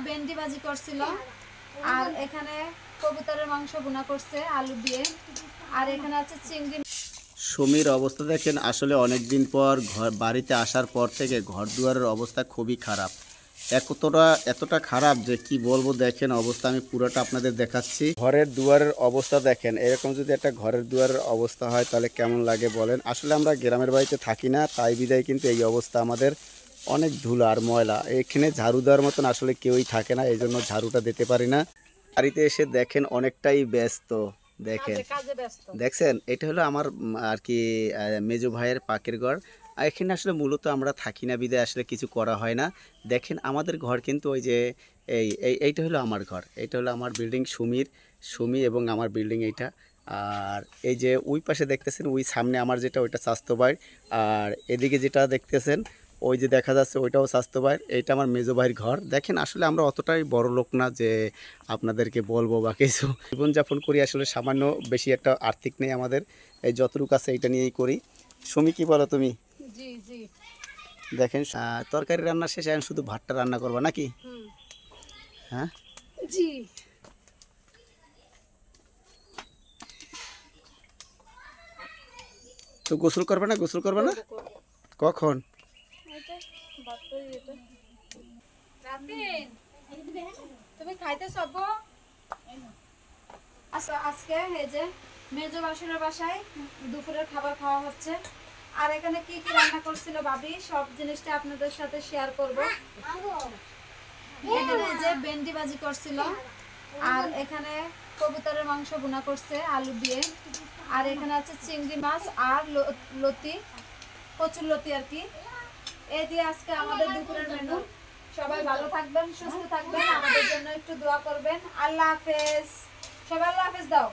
ভেন্ডি ভাজি করছিল, আর এখানে কবুতরের মাংস ভুনা করছে আলু দিয়ে, আর এখানে আছে চিংড়ি। সুমির অবস্থা দেখেন, আসলে অনেক দিন পর বাড়িতে আসার পর থেকে ঘর দুয়ারের অবস্থা খুবই খারাপ। এতটা খারাপ যে কি বলবো। দেখেন অবস্থা, আমি পুরোটা আপনাদের দেখাচ্ছি। ঘরের দুয়ারের অবস্থা দেখেন, এরকম যদি একটা ঘরের দুয়ারের অবস্থা হয় তাহলে কেমন লাগে বলেন। আসলে আমরা গ্রামের বাড়িতে থাকি না, তাই বিদায় কিন্তু এই অবস্থা আমাদের। অনেক ধুলা আর ময়লা, এখানে ঝাড়ু দেওয়ার মতন আসলে কেউই থাকে না, এই জন্য ঝাড়ুটা দিতে পারি না। বাড়িতে এসে দেখেন অনেকটাই ব্যস্ত। দেখেন, দেখছেন এটা হলো আমার আর কি মেজো ভাইয়ের পাকের ঘর। আর এখানে আসলে মূলত আমরা থাকি না বিদায় আসলে কিছু করা হয় না। দেখেন আমাদের ঘর কিন্তু ওই যে এইটা হলো আমার ঘর, এইটা হলো আমার বিল্ডিং, সুমি এবং আমার বিল্ডিং এইটা। আর এই যে ওই পাশে দেখতেছেন, ওই সামনে আমার যেটা, ওইটা স্বাস্থ্য বাড়ি। আর এদিকে যেটা দেখতেছেন, ওই যে দেখা যাচ্ছে ওইটাও স্বাস্থ্য ভাইয়ের, এইটা আমার মেজো ভাইয়ের ঘর। দেখেন আসলে আমরা অতটাই বড় লোক না যে আপনাদেরকে বলবো বা কিছু। জীবনযাপন করি আসলে সামান্য, বেশি একটা আর্থিক নেই আমাদের, এই যতটুকু আছে এইটা নিয়েই করি। সুমি কি বলো তুমি? জি জি। দেখেন তরকারি রান্না শেষে এখন শুধু ভাতটা রান্না করবা নাকি? হ্যাঁ জি। তো গোসল করবে না? গোসল করবে না কখন? তুমি খাইতে সব আজকে এই যে মেজো বাসুরের বাসায় দুপুরের খাবার খাওয়া হচ্ছে। আর এখানে কি কি রান্না করছিল ভাবি, সব জিনিসটা আপনাদের সাথে শেয়ার করব। এখানে এই যে ভেন্ডি ভাজি করছিল, আর এখানে কবুতরের মাংস ভুনা করছে আলু দিয়ে, আর এখানে আছে চিংড়ি মাছ আর লতি, কচুর লতি আর কি। এই দিয়ে আজকে আমাদের দুপুরের মেনু। সবাই ভালো থাকবেন, সুস্থ থাকবেন, আমাদের জন্য একটু দোয়া করবেন। আল্লাহ হাফেজ। সবাই আল্লাহ হাফেজ দাও।